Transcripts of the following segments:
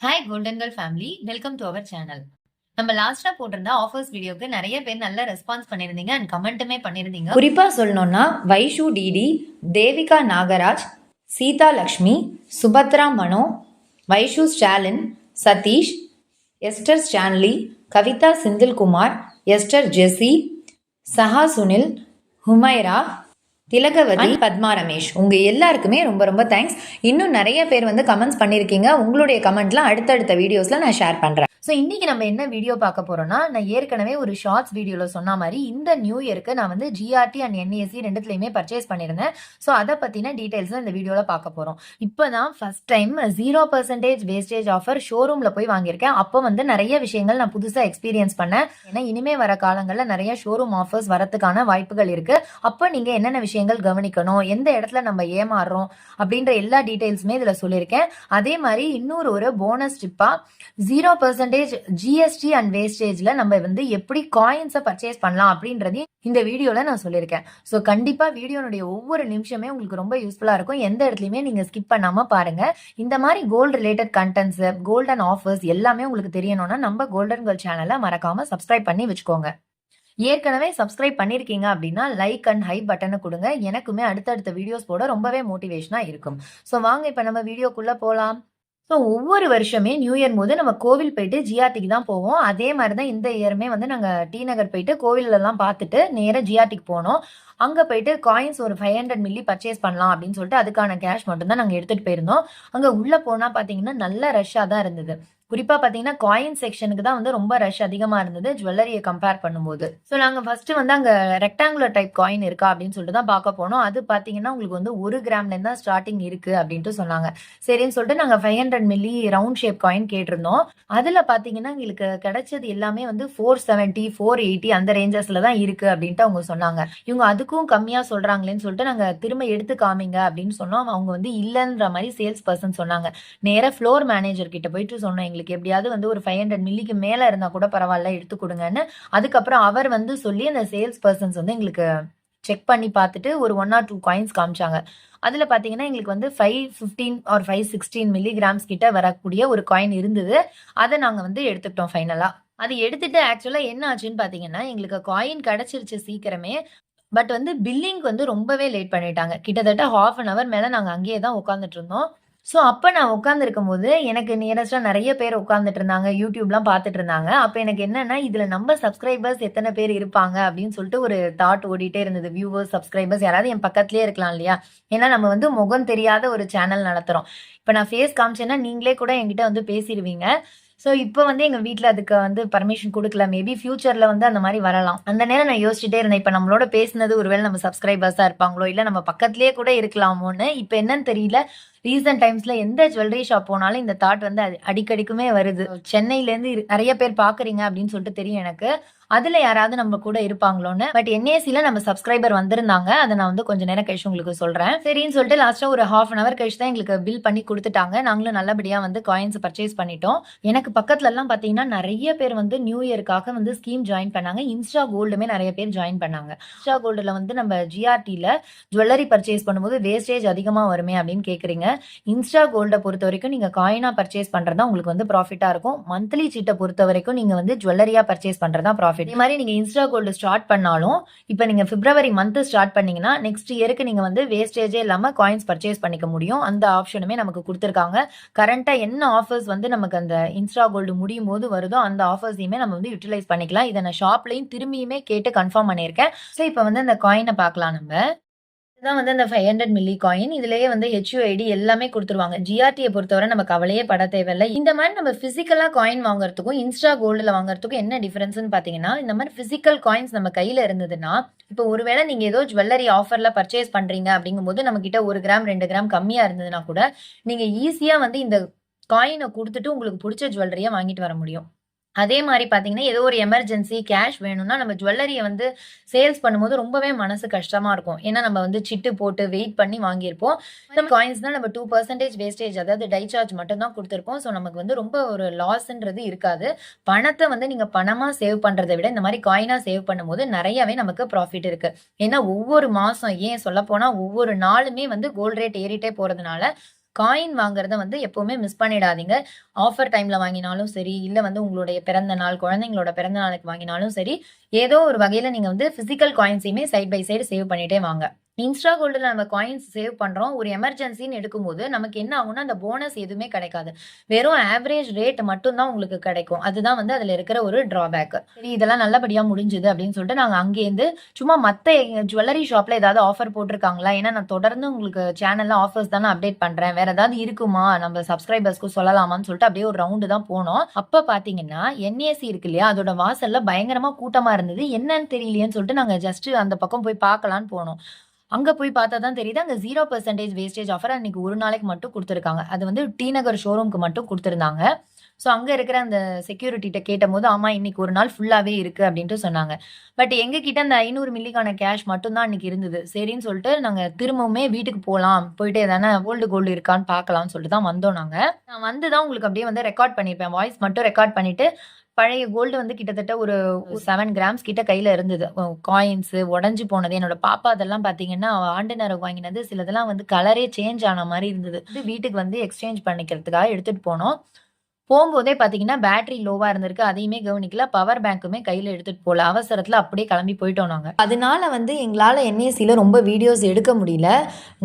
Hi golden girl family, welcome to our channel. நம்ம லாஸ்டா போட்டிருந்த ஆஃபர்ஸ் வீடியோக்கு நிறைய பேர் நல்ல ரெஸ்பான்ஸ் பண்ணியிருந்தீங்க அண்ட் கமெண்ட்டுமே பண்ணியிருந்தீங்க. குறிப்பா சொல்லணும்னா Vaishu DD, Devika Nagaraj, Seetha Lakshmi, Subhadra Mano, Vaishu Stalin, Sathish, Esther Stanley, Kavitha Senthilkumar, Esther Jessy, Saha Sunil, Humaira, Thilagavathi, Padma Ramesh, உங்க எல்லாருக்குமே ரொம்ப ரொம்ப தேங்க்ஸ். இன்னும் நிறைய பேர் வந்து கமெண்ட்ஸ் பண்ணியிருக்கீங்க. உங்களுடைய கமெண்ட்லாம் அடுத்தடுத்த வீடியோஸ்ல நான் ஷேர் பண்றேன். ஸோ இன்னைக்கு நம்ம என்ன வீடியோ பார்க்க போறோம்னா, நான் ஏற்கனவே ஒரு ஷார்ட்ஸ் வீடியோவில் சொன்ன மாதிரி இந்த நியூ இயருக்கு நான் வந்து ஜிஆர்டி அண்ட் என்ஏசி ரெண்டுத்துலையுமே பர்ச்சேஸ் பண்ணியிருந்தேன். ஸோ அதை பற்றின டீட்டெயில்ஸ் இந்த வீடியோவில் பார்க்க போகிறோம். இப்போ தான் ஃபர்ஸ்ட் டைம் 0% வேஸ்டேஜ் ஆஃபர் ஷோரூமில் போய் வாங்கியிருக்கேன். அப்போ வந்து நிறைய விஷயங்கள் நான் புதுசாக எக்ஸ்பீரியன்ஸ் பண்ணேன். ஏன்னா இனிமே வர காலங்களில் நிறைய ஷோரூம் ஆஃபர்ஸ் வரதுக்கான வாய்ப்புகள் இருக்கு. அப்போ நீங்கள் என்னென்ன விஷயங்கள் கவனிக்கணும், எந்த இடத்துல நம்ம ஏமாறுறோம் அப்படின்ற எல்லா டீட்டெயில்ஸுமே இதில் சொல்லியிருக்கேன். அதே மாதிரி இன்னொரு போனஸ் டிப்பா 0% ஜிஎஸ்டி அண்ட் வேஸ்டேஜ்ல நம்ம வந்து எப்படி காயின்ஸை பர்ச்சேஸ் பண்ணலாம் அப்படின்றதையும் இந்த வீடியோல நான் சொல்லியிருக்கேன். ஸோ கண்டிப்பா வீடியோனுடைய ஒவ்வொரு நிமிஷமே உங்களுக்கு ரொம்ப யூஸ்ஃபுல்லா இருக்கும். எந்த இடத்துலையுமே நீங்க ஸ்கிப் பண்ணாம பாருங்க. இந்த மாதிரி gold related contents, golden offers எல்லாமே உங்களுக்கு தெரியணும்னா நம்ம கோல்டன் கேர்ள் சேனலை மறக்காம சப்ஸ்கிரைப் பண்ணி வச்சுக்கோங்க. ஏற்கனவே சப்ஸ்கிரைப் பண்ணிருக்கீங்க அப்படின்னா லைக் அண்ட் ஹை பட்டனை கொடுங்க. எனக்குமே அடுத்தடுத்த வீடியோஸ் போட ரொம்பவே மோட்டிவேஷனா இருக்கும். ஸோ வாங்க இப்ப நம்ம வீடியோக்குள்ள போலாம். ஸோ ஒவ்வொரு வருஷமே நியூ இயர் போது நம்ம கோவில் போயிட்டு ஜிஆர்டிக்கு தான் போவோம். அதே மாதிரி தான் இந்த இயருமே வந்து நாங்கள் டி நகர் போயிட்டு கோவிலெல்லாம் பார்த்துட்டு நேராக ஜிஆர்டிக்கு போனோம். அங்கே போயிட்டு காயின்ஸ் ஒரு 500 மில்லி பர்ச்சேஸ் பண்ணலாம் அப்படின்னு சொல்லிட்டு அதுக்கான கேஷ் மட்டும் தான் நாங்கள் எடுத்துகிட்டு போயிருந்தோம். அங்கே உள்ளே போனால் பார்த்தீங்கன்னா நல்ல ரஷ்ஷாக தான் இருந்தது. குறிப்பா பாத்தீங்கன்னா காயின் செக்ஷனுக்கு தான் வந்து ரொம்ப ரஷ் அதிகமா இருந்தது ஜுவல்லரியை கம்பேர் பண்ணும்போது. ஸோ நாங்க ஃபர்ஸ்ட் வந்து அங்க ரெக்டாங்குலர் டைப் காயின் இருக்கா அப்படின்னு சொல்லிட்டு தான் பார்க்க போனோம். அது பாத்தீங்கன்னா உங்களுக்கு வந்து 1 கிராம்ல இருந்தா ஸ்டார்டிங் இருக்கு அப்படின்ட்டு சொன்னாங்க. சரின்னு சொல்லிட்டு நாங்க 500 மில்லி ரவுண்ட் ஷேப் காயின் கேட்டிருந்தோம். அதுல பாத்தீங்கன்னா எங்களுக்கு கிடைச்சது எல்லாமே வந்து 470, 480 அந்த ரேஞ்சஸ்ல தான் இருக்கு அப்படின்ட்டு அவங்க சொன்னாங்க. இவங்க அதுக்கும் கம்மியா சொல்றாங்களேன்னு சொல்லிட்டு நாங்க திரும்ப எடுத்து காமிங்க அப்படின்னு சொன்னோம். அவங்க வந்து இல்லைன்ற மாதிரி சேல்ஸ் பர்சன் சொன்னாங்க. நேரா ஃப்ளோர் மேனேஜர் கிட்ட போயிட்டு சொன்னோம், எங்களுக்கு எப்படியாவது வந்து ஒரு 500 மில்லிக்கு மேல இருந்தா கூட பரவாயில்ல எடுத்து கொடுங்கன்னு. அதுக்கப்புறம் அவர் வந்து சொல்லி அந்த சேல்ஸ் பர்சன்ஸ் வந்து எங்களுக்கு செக் பண்ணி பார்த்துட்டு ஒரு 1 or 2 காயின்ஸ் காமிச்சாங்க. அதுல பாத்தீங்கன்னா எங்களுக்கு வந்து 515 ஆர் 516 மில்லிகிராம்ஸ் கிட்ட வரக்கூடிய ஒரு காயின் இருந்தது. அதை நாங்க வந்து எடுத்துக்கிட்டோம் ஃபைனலா. அது எடுத்துட்டு ஆக்சுவலா என்ன ஆச்சுன்னு பாத்தீங்கன்னா எங்களுக்கு காயின் கிடைச்சிருச்சு சீக்கிரமே. பட் வந்து பில்லிங் வந்து ரொம்பவே லேட் பண்ணிட்டாங்க. கிட்டத்தட்ட 1/2 hour மேல நாங்க அங்கேயே தான் உட்காந்துட்டு இருந்தோம். ஸோ அப்ப நான் உட்கார்ந்திருக்கும் போது எனக்கு நியரஸ்டா நிறைய பேர் உட்கார்ந்துட்டு இருந்தாங்க. யூடியூப்லாம் பார்த்துட்டு இருந்தாங்க. அப்ப எனக்கு என்னன்னா இதுல நம்ம சப்ஸ்கிரைபர்ஸ் எத்தனை பேர் இருப்பாங்க அப்படின்னு சொல்லிட்டு ஒரு தாட் ஓடிட்டே இருந்தது. வியூவர்ஸ், சப்ஸ்கிரைபர்ஸ் யாராவது என் பக்கத்துலயே இருக்கலாம் இல்லையா? ஏன்னா நம்ம வந்து முகம் தெரியாத ஒரு சேனல் நடத்துறோம். இப்ப நான் ஃபேஸ் காமிச்சேன்னா நீங்களே கூட என்கிட்ட வந்து பேசிடுவீங்க. ஸோ இப்போ வந்து எங்க வீட்ல அதுக்கு வந்து பர்மிஷன் குடுக்கல. மேபி ஃபியூச்சர்ல வந்து அந்த மாரி வரலாம். அந்த நேரம் நான் யோசிச்சுட்டே இருந்தேன். இப்ப நம்மளோட பேசினது ஒருவேளை நம்ம சப்ஸ்கிரைபர்ஸா இருப்பாங்களோ, இல்ல நம்ம பக்கத்திலேயே கூட இருக்கலாமோன்னு. இப்ப என்னன்னு தெரியல. ரீசன்ட் டைம்ஸ்ல எந்த ஜுவல்லரி ஷாப் போனாலும் இந்த தாட் வந்து அடிக்கடிக்குமே வருது. சென்னையில இருந்து நிறைய பேர் பாக்குறீங்க அப்படின்னு சொல்லிட்டு தெரியும் எனக்கு. அதுல யாராவது நம்ம கூட இருப்பாங்களோன்னு. பட் என்ஏசில நம்ம சப்ஸ்கிரைபர் வந்திருந்தாங்க. அதை நான் வந்து கொஞ்சம் நேரம் கழிச்சு உங்களுக்கு சொல்றேன். சரின்னு சொல்லிட்டு லாஸ்டா ஒரு 1/2 hour கழிச்சு தான் எங்களுக்கு பில் பண்ணி கொடுத்துட்டாங்க. நாங்களும் நல்லபடியா வந்து காயின்ஸ் பர்ச்சேஸ் பண்ணிட்டோம். எனக்கு பக்கத்துல எல்லாம் பாத்தீங்கன்னா நிறைய பேர் வந்து நியூ இயர்க்காக வந்து ஸ்கீம் ஜாயின் பண்ணாங்க. இன்ஸ்டா கோல்டுமே நிறைய பேர் ஜாயின் பண்ணாங்க. இன்ஸ்டா கோல்டுல வந்து நம்ம ஜிஆர்டில ஜுவல்லரி பர்ச்சேஸ் பண்ணும்போது வேஸ்டேஜ் அதிகமா வருமே அப்படின்னு கேக்குறீங்க. இன்ஸ்டா கோல்ட பொறுத்த வரைக்கும் நீங்க காயினா பர்ச்சேஸ் பண்றதா உங்களுக்கு வந்து ப்ராஃபிட்டா இருக்கும். மந்த்லி சீட்டை பொறுத்த வரைக்கும் நீங்க வந்து ஜுவல்லரியா பர்ச்சேஸ் பண்றதா ப்ராஃபிட். இதே மாதிரி நீங்க இன்ஸ்டா கோல்டு ஸ்டார்ட் பண்ணாலும் இப்ப நீங்க பிப்ரவரி மந்த் ஸ்டார்ட் பண்ணீங்கன்னா நெக்ஸ்ட் இயருக்கு நீங்க வந்து வேஸ்டேஜே இல்லாம காயின்ஸ் பர்ச்சேஸ் பண்ணிக்க முடியும். அந்த ஆப்ஷனுமே நமக்கு கொடுத்திருக்காங்க. கரண்டா என்ன ஆஃபர்ஸ் வந்து நமக்கு அந்த இன்ஸ்டா கோல்டு முடியும் போது வருதோ அந்த ஆஃபர்ஸையுமே நம்ம வந்து யூட்டிலைஸ் பண்ணிக்கலாம். இதை நான் ஷாப்லயும் திரும்பியுமே கேட்டு கன்ஃபார்ம் பண்ணியிருக்கேன். ஸோ இப்போ வந்து அந்த காயினை பார்க்கலாம். நம்ம இதுதான் வந்து அந்த 500 மில்லி காயின். இதுலயே வந்து HUID எல்லாமே கொடுத்துருவாங்க. ஜிஆர்டியை பொறுத்தவரை நம்ம கவலையே பட தேவையில்லை. இந்த மாதிரி நம்ம பிசிக்கலா காயின் வாங்குறதுக்கும் இன்ஸ்டா கோல்டுல வாங்குறதுக்கும் என்ன டிஃபரன்ஸ்னு பாத்தீங்கன்னா, இந்த மாதிரி பிசிக்கல் காயின்ஸ் நம்ம கையில இருந்ததுன்னா, இப்போ ஒருவேளை நீங்க ஏதோ ஜுவல்லரி ஆஃபர்ல பர்ச்சேஸ் பண்றீங்க அப்படிங்கும்போது நம்ம கிட்ட 1 கிராம் 2 கிராம் கம்மியா இருந்ததுன்னா கூட நீங்க ஈஸியா வந்து இந்த காயினை கொடுத்துட்டு உங்களுக்கு பிடிச்ச ஜுவல்லரியா வாங்கிட்டு வர முடியும். அதே மாதிரி பாத்தீங்கன்னா ஏதோ ஒரு எமர்ஜென்சி கேஷ் வேணும்னா நம்ம ஜுவல்லரியை வந்து சேல்ஸ் பண்ணும்போது ரொம்பவே மனசு கஷ்டமா இருக்கும். ஏன்னா நம்ம வந்து சிட்டு போட்டு வெயிட் பண்ணி வாங்கியிருப்போம். இந்த காயின்ஸ் தான் நம்ம 2% வேஸ்டேஜ், அதாவது டை சார்ஜ் மட்டும் தான் கொடுத்துருப்போம். ஸோ நமக்கு வந்து ரொம்ப ஒரு லாஸ்ன்றது இருக்காது. பணத்தை வந்து நீங்க பணமா சேவ் பண்றதை விட இந்த மாதிரி காயினா சேவ் பண்ணும்போது நிறையவே நமக்கு ப்ராஃபிட் இருக்கு. ஏன்னா ஒவ்வொரு மாசம், ஏன் சொல்ல போனா ஒவ்வொரு நாளுமே வந்து கோல்ட் ரேட் ஏறிட்டே போறதுனால காயின் வாங்குறத வந்து எப்பவுமே மிஸ் பண்ணிடாதீங்க. ஆஃபர் டைம்ல வாங்கினாலும் சரி, இல்ல வந்து உங்களுடைய பிறந்த நாள், குழந்தைங்களோட பிறந்த நாளுக்கு வாங்கினாலும் சரி, ஏதோ ஒரு வகையில நீங்க வந்து பிசிக்கல் காயின்ஸையுமே சைட் பை சைடு சேவ் பண்ணிட்டே வாங்க. இன்ஸ்டா கோல்டுல நம்ம காயின்ஸ் சேவ் பண்றோம். ஒரு எமர்ஜென்சின்னு எடுக்கும்போது நமக்கு என்ன ஆகும்னா, அந்த போனஸ் எதுவுமே கிடைக்காது. வெறும் ஆவரேஜ் ரேட் மட்டும் தான் உங்களுக்கு கிடைக்கும். அதுதான் வந்து அதுல இருக்கிற ஒரு டிராபேக். சரி இதெல்லாம் நல்லபடியா முடிஞ்சுது அப்படின்னு சொல்லிட்டு நாங்க அங்கேருந்து சும்மா மத்த ஜுவல்லரி ஷாப்ல ஏதாவது ஆஃபர் போட்டிருக்காங்களா? ஏன்னா நான் தொடர்ந்து உங்களுக்கு சேனல்ல ஆஃபர்ஸ் தானே அப்டேட் பண்றேன். வேற ஏதாவது இருக்குமா? நம்ம சப்ஸ்கிரைபர்ஸ்க்கு சொல்லலாமான்னு சொல்லிட்டு அப்படியே ஒரு ரவுண்டு தான் போனோம். அப்ப பாத்தீங்கன்னா NAC இருக்கு இல்லையா? அதோட வாசல்ல பயங்கரமா கூட்டமா இருந்தது. என்னன்னு தெரியலையேன்னு சொல்லிட்டு நாங்க ஜஸ்ட் அந்த பக்கம் போய் பார்க்கலான்னு போனோம். அங்க போய் பார்த்தா தான் தெரியுது, அங்க 0% வேஸ்டேஜ் ஆஃபர் அன்னைக்கு ஒரு நாளைக்கு மட்டும் குடுத்துருக்காங்க. அது வந்து டி நகர் ஷோரூம்க்கு மட்டும் குடுத்துருந்தாங்க. ஸோ அங்க இருக்கிற அந்த செக்யூரிட்டிட்ட கேட்டபோது, ஆமா இன்னைக்கு ஒரு நாள் ஃபுல்லாவே இருக்கு அப்டின்ட்டு சொன்னாங்க. பட் எங்க கிட்ட அந்த 500 மில்லிக்கான கேஷ் மட்டும் தான் அன்னைக்கு இருந்தது. சரின்னு சொல்லிட்டு நாங்க திரும்பவுமே வீட்டுக்கு போலாம். போயிட்டு எதனா கோல்டு இருக்கான்னு பார்க்கலாம்னு சொல்லிட்டு தான் வந்தோம் நாங்க. நான் வந்து தான் உங்களுக்கு அப்டியே வந்து ரெக்கார்ட் பண்ணியிருப்பேன். வாய்ஸ் மட்டும் ரெக்கார்ட் பண்ணிட்டு, பழைய கோல்டு வந்து கிட்டத்தட்ட ஒரு 7 கிராம்ஸ் கிட்ட கையில இருந்தது. காயின்ஸ் உடைஞ்சு போனது. என்னோட பாப்பா அதெல்லாம் பார்த்தீங்கன்னா, அவ ஆண்டு நேரம் வாங்கினது சிலதெல்லாம் வந்து கலரே சேஞ்ச் ஆன மாரி இருந்தது. வீட்டுக்கு வந்து எக்ஸ்சேஞ்ச் பண்ணிக்கிறதுக்காக எடுத்துட்டு போனோம். போம்போதே பார்த்தீங்கன்னா, பேட்டரி லோவா இருந்திருக்கு. அதையுமே கவனிக்கல. பவர் பேங்க்குமே கையில எடுத்துட்டு போல. அவசரத்துல அப்படியே கிளம்பி போயிட்டோம் நாங்க. அதனால வந்து எங்களால NACல ரொம்ப வீடியோஸ் எடுக்க முடியல.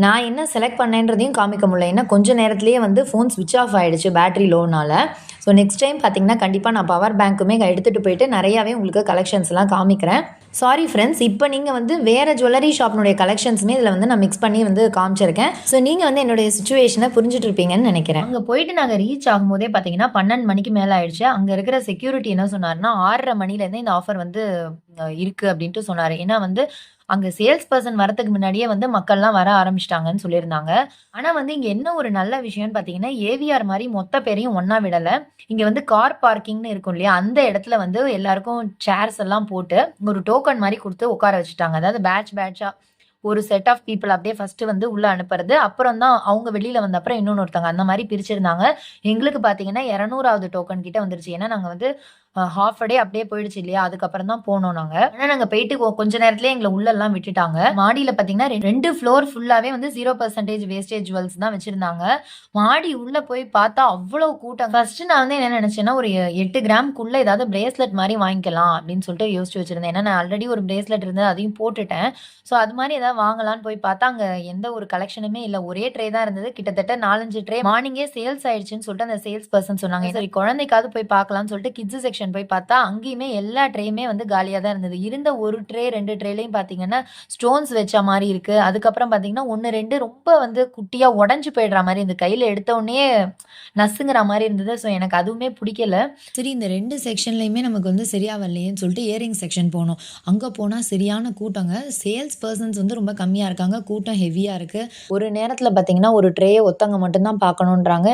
நான் என்ன செலக்ட் பண்ணேன்றதையும் காமிக்க முடியல. ஏன்னா கொஞ்ச நேரத்திலேயே வந்து ஃபோன் ஸ்விட்ச் ஆஃப் ஆயிடுச்சு பேட்டரி லோனால. ஸோ நெக்ஸ்ட் டைம் பார்த்தீங்கன்னா, கண்டிப்பா நான் பவர் பேங்க்குமே எடுத்துட்டு போயிட்டு நெறையாவே உங்களுக்கு கலெக்ஷன்ஸ்லாம் காமிக்கிறேன். சாரி ஃப்ரெண்ட்ஸ், இப்போ நீங்க வந்து வேற ஜுவல்லரி ஷாப்னுடைய கலெக்ஷன்ஸுமே இதில வந்து நான் மிக்ஸ் பண்ணி வந்து காமிச்சிருக்கேன். ஸோ நீங்க வந்து என்னுடைய சிச்சுவேஷனை புரிஞ்சுட்டு இருப்பீங்கன்னு நினைக்கிறேன். அங்க போயிட்டு நாங்க ரீச் ஆகும்போதே பார்த்தீங்கன்னா, 12 மணிக்கு மேல ஆயிடுச்சு. அங்க இருக்கிற செக்யூரிட்டி என்ன சொன்னாருன்னா, 6:30 மணிலேருந்தே இந்த ஆஃபர் வந்து இருக்கு அப்படின்ட்டு சொன்னாரு. ஏன்னா வந்து அங்க சேல்ஸ் பெர்சன் வரதுக்கு முன்னாடியே வந்து மக்கள்லாம் வர ஆரம்பிச்சுட்டாங்கன்னு சொல்லியிருந்தாங்க. ஆனா வந்து இங்க என்ன ஒரு நல்ல விஷயம்னு பார்த்தீங்கன்னா, ஏவிஆர் மாரி மொத்த பேரையும் ஒண்ணா விடல. இங்க வந்து கார் பார்க்கிங்ன்னு இருக்கும் இல்லையா? அந்த இடத்துல வந்து எல்லாருக்கும் சேர்ஸ் எல்லாம் போட்டு ஒரு டோக்கன் மாரி குடுத்து உட்கார வச்சுட்டாங்க. அதாவது பேட்ச்சா ஒரு செட் ஆஃப் பீப்பிள் அப்படியே ஃபர்ஸ்ட் வந்து உள்ள அனுப்புறது. அப்புறம் தான் அவங்க வெளியில வந்த அப்புறம் இன்னொருத்தவங்க அந்த மாரி பிரிச்சிருந்தாங்க. எங்களுக்கு பார்த்தீங்கன்னா 200வது டோக்கன் கிட்ட வந்துருச்சு. ஏன்னா நாங்க வந்து ஹால்ஃப் டே அப்படியே போயிடுச்சு இல்லையா? அதுக்கப்புறம் தான் போனோம் நாங்க. ஆனா நாங்க போயிட்டு கொஞ்ச நேரத்திலேயே எங்கள உள்ளலாம் விட்டுட்டாங்க. மாடியில பார்த்தீங்கன்னா 2 ஃப்ளோர் ஃபுல்லாவே வந்து 0% வேஸ்டேஜ் ஜுவல்ஸ் தான் வச்சிருந்தாங்க. மாடி உள்ள போய் பார்த்தா அவ்வளோ கூட்டம். ஃபர்ஸ்ட் நான் வந்து என்ன நினைச்சேன்னா, ஒரு 8 கிராம்க்குள்ள ஏதாவது பிரேஸ்லெட் மாரி வாங்கிக்கலாம் அப்படின்னு சொல்லிட்டு யோசிச்சு வச்சிருந்தேன். ஏன்னா நான் ஆல்ரெடி ஒரு பிரேஸ்லெட் இருந்தது அதையும் போட்டுட்டேன். ஸோ அது மாரி ஏதாவது வாங்கலான்னு போய் பார்த்தா, அங்க எந்த ஒரு கலெக்ஷனுமே இல்ல. ஒரே ட்ரே தான் இருந்தது. கிட்டத்தட்ட 4, 5 ட்ரே மார்னிங்கே சேல்ஸ் ஆயிடுச்சுன்னு சொல்லிட்டு அந்த சேல்ஸ் பெர்சன் சொன்னாங்க. சரி குழந்தைக்காவது போய் பார்க்கலாம்னு சொல்லிட்டு கிட்ஸ் செக்ஷன் போய் பார்த்தா, அங்கேயுமே எல்லா ட்ரேயுமே வந்து காலியா தான் இருந்தது. இருந்த ஒரு ட்ரே 2 ட்ரேலயும் பார்த்தீங்கன்னா, ஸ்டோன்ஸ் வச்ச மாரி இருக்கு. அதுக்கப்புறம் பார்த்தீங்கன்னா, 1, 2 ரொம்ப வந்து குட்டியா உடைஞ்சு போயிடுற மாரி இந்த கையில எடுத்த உடனே நசுங்குற மாரி இருந்தது. ஸோ எனக்கு அதுவுமே பிடிக்கல. சரி இந்த 2 செக்ஷன்லயுமே நமக்கு வந்து சரியா வரலையேன்னு சொல்லிட்டு இயரிங் செக்ஷன் போனோம். அங்க போனா சரியான கூட்டங்க. சேல்ஸ் பெர்சன்ஸ் வந்து ரொம்ப கம்மியா இருக்காங்க. கூட்டம் ஹெவியா இருக்கு. ஒரு நேரத்துல பார்த்தீங்கன்னா, ஒரு ட்ரேய ஒருத்தவங்க மட்டும் தான் பார்க்கணுன்றாங்க.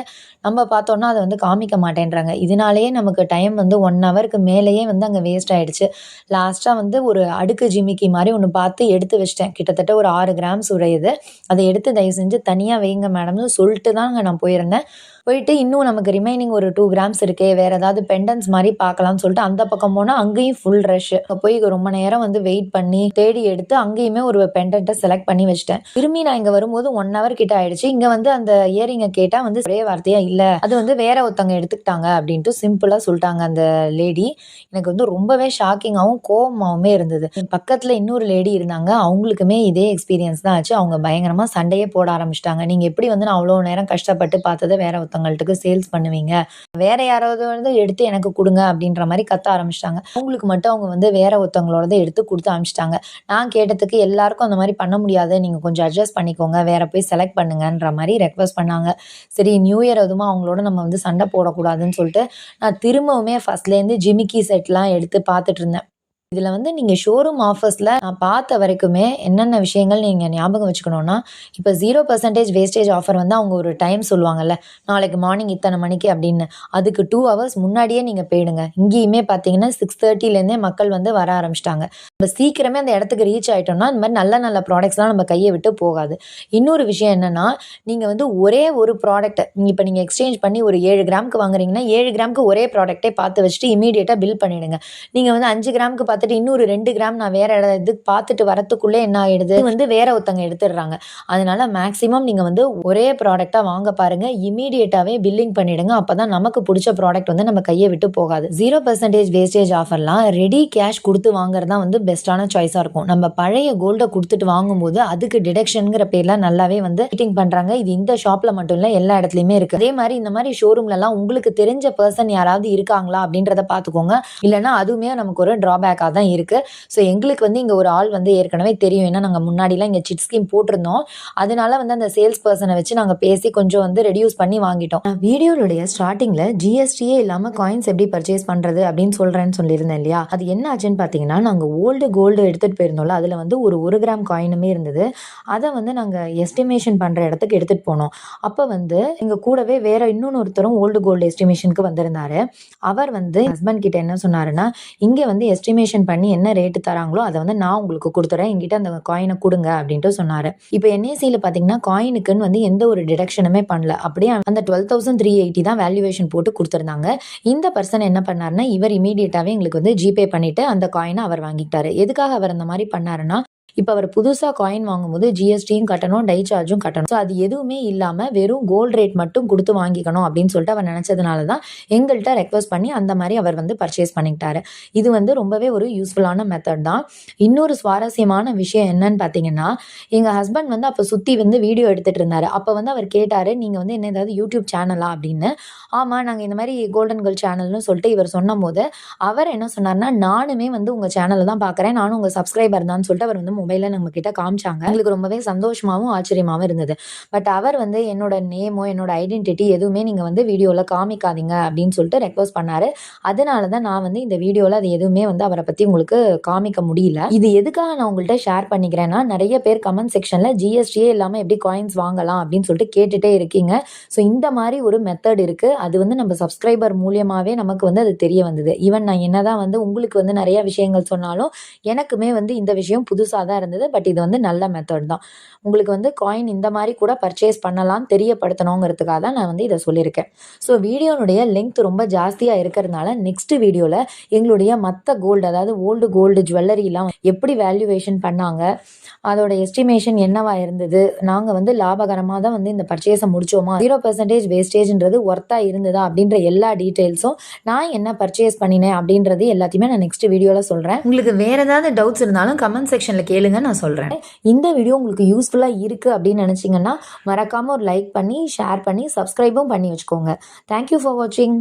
நம்ம பார்த்தோம்னா அத வந்து காமிக்க மாட்டேன்றாங்க. இதனாலேயே நமக்கு டைம் வந்து 1 ஹவருக்கு மேலேயே வந்து அங்க வேஸ்ட் ஆயிடுச்சு. லாஸ்ட்டா வந்து ஒரு அடுக்கு ஜிமிக்கி மாரி ஒண்ணு பார்த்து எடுத்து வச்சுட்டேன். கிட்டத்தட்ட ஒரு 6 கிராம்ஸ் உடையது. அத எடுத்து தயவு செஞ்சு தனியா வைங்க மேடம்னு சொல்லிட்டு தாங்க நான் போயிருந்தேன். போயிட்டு இன்னும் நமக்கு ரிமைனிங் ஒரு 2 கிராம்ஸ் இருக்கே, வேற ஏதாவது பெண்டன்ட்ஸ் மாரி பார்க்கலாம்னு சொல்லிட்டு அந்த பக்கம் போனா அங்கேயும் ஃபுல் ரஷ். போய் ரொம்ப நேரம் வந்து வெயிட் பண்ணி தேடி எடுத்து அங்கேயுமே ஒரு பெண்டன்ட்ட செலக்ட் பண்ணி வச்சுட்டேன். திரும்பி நான் இங்க வரும்போது 1 ஹவர் கிட்ட ஆயிடுச்சு. இங்க வந்து அந்த இயரிங்க கேட்டா வந்து ஒரே வார்த்தையா இல்ல, அது வந்து வேற ஒருத்தவங்க எடுத்துக்கிட்டாங்க அப்படின்ட்டு சிம்பிளா சொல்லிட்டாங்க அந்த லேடி. எனக்கு வந்து ரொம்பவே ஷாக்கிங்காவும் கோவமாவுமே இருந்தது. என் பக்கத்துல இன்னொரு லேடி இருந்தாங்க. அவங்களுக்குமே இதே எக்ஸ்பீரியன்ஸ் தான் ஆச்சு. அவங்க பயங்கரமா சண்டையே போட ஆரம்பிச்சிட்டாங்க. நீங்க எப்படி வந்து நான் அவ்வளோ நேரம் கஷ்டப்பட்டு பார்த்ததை வேற ஒருத்தவங்கள்ட்டுக்கு சேல்ஸ் பண்ணுவீங்க, வேற யாராவது வந்து எடுத்து எனக்கு கொடுங்க அப்படின்ற மாதிரி கத்த ஆரம்பிச்சிட்டாங்க. அவங்களுக்கு மட்டும் அவங்க வந்து வேற ஒருத்தவங்களோட எடுத்து கொடுத்து அனுப்பிச்சிட்டாங்க. நான் கேட்டதுக்கு எல்லாருக்கும் அந்த மாதிரி பண்ண முடியாது, நீங்க கொஞ்சம் அட்ஜஸ்ட் பண்ணிக்கோங்க, வேற போய் செலக்ட் பண்ணுங்கன்ற மாதிரி ரெக்வஸ்ட் பண்ணாங்க. சரி நியூ இயர் எதுவும் அவங்களோட நம்ம வந்து சண்டை போடக்கூடாதுன்னு சொல்லிட்டு நான் திரும்பவுமே ஃபர்ஸ்ட்லேருந்து ஜிமிக்கி செட்லாம் எடுத்து பார்த்துட்டு இருந்தேன். இதுல வந்து நீங்க ஷோரூம் ஆஃபர்ஸ்ல நான் பார்த்த வரைக்குமே என்னென்ன விஷயங்கள் நீங்க ஞாபகம் வச்சுக்கணும்னா, இப்போ 0% வேஸ்டேஜ் ஆஃபர் வந்து அவங்க ஒரு டைம் சொல்லுவாங்கல்ல, நாளைக்கு மார்னிங் இத்தனை மணிக்கு அப்படின்னு. அதுக்கு 2 ஹவர்ஸ் முன்னாடியே நீங்க போயிடுங்க. இங்கேயுமே பார்த்தீங்கன்னா 6:30லேருந்தே மக்கள் வந்து வர ஆரம்பிச்சிட்டாங்க. நம்ம சீக்கிரமே அந்த இடத்துக்கு ரீச் ஆயிட்டோம்னா இந்த மாதிரி நல்ல நல்ல ப்ராடக்ட்ஸ்லாம் நம்ம கையை விட்டு போகாது. இன்னொரு விஷயம் என்னன்னா, நீங்க வந்து ஒரே ஒரு ப்ராடக்ட் இப்போ நீங்க எக்ஸ்சேஞ்ச் பண்ணி ஒரு 7 கிராமுக்கு வாங்குறீங்கன்னா 7 கிராமுக்கு ஒரே ப்ராடக்ட்டே பார்த்து வச்சுட்டு இமீடியட்டா பில் பண்ணிடுங்க. நீங்க வந்து 5 கிராமுக்கு பார்த்து பார்த்துட்டு இன்னொரு 2 கிராம் நான் வேற இது பார்த்துட்டு வரத்துக்குள்ளே என்ன ஆயிடுது, இது வந்து வேற ஒருத்தங்க எடுத்துடுறாங்க. அதனால மேக்ஸிமம் நீங்க வந்து ஒரே ப்ராடக்டா வாங்க பாருங்க. இமீடியட்டாவே பில்லிங் பண்ணிடுங்க. அப்பதான் நமக்கு பிடிச்ச ப்ராடக்ட் வந்து நம்ம கையை விட்டு போகாது. 0% வேஸ்டேஜ் ஆஃபர்லாம் ரெடி கேஷ் கொடுத்து வாங்குறது தான் வந்து பெஸ்ட்டான சாய்ஸா இருக்கும். நம்ம பழைய கோல்டை கொடுத்துட்டு வாங்கும்போது அதுக்கு டிடக்ஷன்ங்கிற பேர்ல நல்லாவே வந்து மீட்டிங் பண்றாங்க. இது இந்த ஷாப்ல மட்டும் இல்ல, எல்லா இடத்துலயுமே இருக்கு. அதே மாதிரி இந்த மாதிரி ஷோரூம்ல எல்லாம் உங்களுக்கு தெரிஞ்ச பர்சன் யாராவது இருக்காங்களா அப்படின்றத பாத்துக்கோங்க. இல்லைன்னா அதுவுமே நமக்கு ஒரு டிராபேக்கா தான் இருக்கு. ஸோ எங்களுக்கு வந்து இங்க ஒரு ஆள் வந்து ஏற்கனவே தெரியும். ஏன்னா நாங்க முன்னாடிலாம் இங்க சிட் ஸ்கீம் போட்டிருந்தோம். அதனால வந்து அந்த சேல்ஸ் பர்சனை வச்சு நாங்க பேசி கொஞ்சம் வந்து ரெடியூஸ் பண்ணி வாங்கிட்டோம். வீடியோடைய ஸ்டார்டிங்ல ஜிஎஸ்டியே இல்லாம காயின்ஸ் எப்படி பர்ச்சேஸ் பண்றது அப்படின்னு சொல்றேன்னு சொல்லியிருந்தேன் இல்லையா? அது என்ன ஆச்சுன்னு பாத்தீங்கன்னா, நாங்க ஓல்டு கோல்டு எடுத்துட்டு போயிருந்தோம்ல, அதுல வந்து ஒரு 1 கிராம் காயினுமே இருந்தது. அதை வந்து நாங்கள் எஸ்டிமேஷன் பண்ணுற இடத்துக்கு எடுத்துகிட்டு போனோம். அப்போ வந்து எங்கள் கூடவே வேற இன்னொருத்தரும் ஓல்டு கோல்டு எஸ்டிமேஷனுக்கு வந்திருந்தாரு. அவர் வந்து ஹஸ்பண்ட் கிட்ட என்ன சொன்னாருன்னா, இங்கே வந்து எஸ்டிமேஷன் பண்ணி என்ன ரேட்டு தராங்களோ அதை வந்து நான் உங்களுக்கு கொடுத்துறேன், எங்கிட்ட அந்த காயினை கொடுங்க அப்படின்ட்டு சொன்னார். இப்போ என்ஏசியில் பார்த்தீங்கன்னா காயினுக்குன்னு வந்து எந்த ஒரு டிடக்ஷனுமே பண்ணல. அப்படியே அந்த 12,380 தான் வேல்யூவேஷன் போட்டு கொடுத்துருந்தாங்க. இந்த பர்சன் என்ன பண்ணாருன்னா, இவர் இமீடியட்டாகவே எங்களுக்கு வந்து ஜிபே பண்ணிட்டு அந்த காயினை அவர் வாங்கிட்டாரு. எதுக்காக அவர் அந்த மாதிரி பண்ணாருன்னா, இப்போ அவர் புதுசாக காயின் வாங்கும்போது ஜிஎஸ்டியும் கட்டணும், டை சார்ஜும் கட்டணும். ஸோ அது எதுவுமே இல்லாமல் வெறும் கோல்டு ரேட் மட்டும் கொடுத்து வாங்கிக்கணும் அப்படின்னு சொல்லிட்டு அவர் நினச்சதுனால தான் எங்கள்கிட்ட ரெக்வஸ்ட் பண்ணி அந்த மாதிரி அவர் வந்து பர்ச்சேஸ் பண்ணிக்கிட்டாரு. இது வந்து ரொம்பவே ஒரு யூஸ்ஃபுல்லான மெத்தட் தான். இன்னொரு சுவாரஸ்யமான விஷயம் என்னன்னு பார்த்தீங்கன்னா, எங்கள் ஹஸ்பண்ட் வந்து அப்போ சுற்றி வந்து வீடியோ எடுத்துகிட்டு இருந்தார். அப்போ வந்து அவர் கேட்டார், நீங்கள் வந்து என்ன ஏதாவது யூடியூப் சேனலா அப்படின்னு. ஆமாம், நாங்கள் இந்த மாதிரி கோல்டன் கேர்ள் சேனல்னு சொல்லிட்டு இவர் சொன்னும் போது அவர் என்ன சொன்னார்னா, நானுமே வந்து உங்கள் சேனலை தான் பார்க்குறேன், நானும் உங்கள் சப்ஸ்கிரைபர் தான் சொல்லிட்டு அவர் வந்து மொபைல்ல நம்ம கிட்ட காமிச்சாங்க. எங்களுக்கு ரொம்பவே சந்தோஷமாவும் ஆச்சரியமாவும் இருந்தது. பட் அவர் வந்து என்னோட நேமோ என்னோட ஐடென்டிட்டி எதுவுமே நீங்க வந்து வீடியோல காமிக்காதீங்க அப்படின்னு சொல்லிட்டு ரெக்வஸ்ட் பண்ணாரு. அதனாலதான் நான் வந்து இந்த வீடியோல அது எதுவுமே வந்து அவரை பத்தி உங்களுக்கு காமிக்க முடியல. இது எதுக்காக நான் உங்கள்கிட்ட ஷேர் பண்ணிக்கிறேன்னா, நிறைய பேர் கமெண்ட் செக்ஷன்ல ஜிஎஸ்டியே இல்லாம எப்படி காயின்ஸ் வாங்கலாம் அப்படின்னு சொல்லிட்டு கேட்டுட்டே இருக்கீங்க. ஸோ இந்த மாதிரி ஒரு மெத்தட் இருக்கு. அது வந்து நம்ம சப்ஸ்கிரைபர் மூலியமாவே நமக்கு வந்து அது தெரிய வந்தது. ஈவன் நான் என்னதான் வந்து உங்களுக்கு வந்து நிறைய விஷயங்கள் சொன்னாலும் எனக்குமே வந்து இந்த விஷயம் புதுசா தான் இருந்தது. பட் இது வந்து நல்ல மெத்தட் தான். உங்களுக்கு வந்து காயின் இந்த மாதிரி கூட பர்ச்சேஸ் பண்ணலாம் தெரியப்படுத்தணுங்கிறதுக்காக தான் நான் வந்து இதை சொல்லியிருக்கேன். ஸோ வீடியோனுடைய லெங்க் ரொம்ப ஜாஸ்தியா இருக்கிறதுனால நெக்ஸ்ட் வீடியோல எங்களுடைய மற்ற கோல்டு, அதாவது ஓல்டு கோல்டு ஜுவல்லரிலாம் எப்படி வேல்யூவேஷன் பண்ணாங்க, அதோட எஸ்டிமேஷன் என்னவா இருந்தது, நாங்கள் வந்து லாபகரமாக தான் வந்து இந்த பர்ச்சேஸை முடிச்சோமா, 0% வேஸ்டேஜ்ன்றது ஒர்த்தா இருந்ததா அப்படின்ற எல்லா டீட்டெயில்ஸும், நான் என்ன பர்ச்சேஸ் பண்ணினேன் அப்படின்றது எல்லாத்தையுமே நான் நெக்ஸ்ட் வீடியோவில் சொல்கிறேன். உங்களுக்கு வேற ஏதாவது டவுட்ஸ் இருந்தாலும் கமெண்ட் செக்ஷனில் கேளுங்க, நான் சொல்கிறேன். இந்த வீடியோ உங்களுக்கு யூஸ்ஃபுல்லாக இருக்குது அப்படின்னு நினச்சிங்கன்னா மறக்காமல் ஒரு லைக் பண்ணி ஷேர் பண்ணி சப்ஸ்கிரைபும் பண்ணி வச்சுக்கோங்க. தேங்க்யூ ஃபார் வாட்சிங்.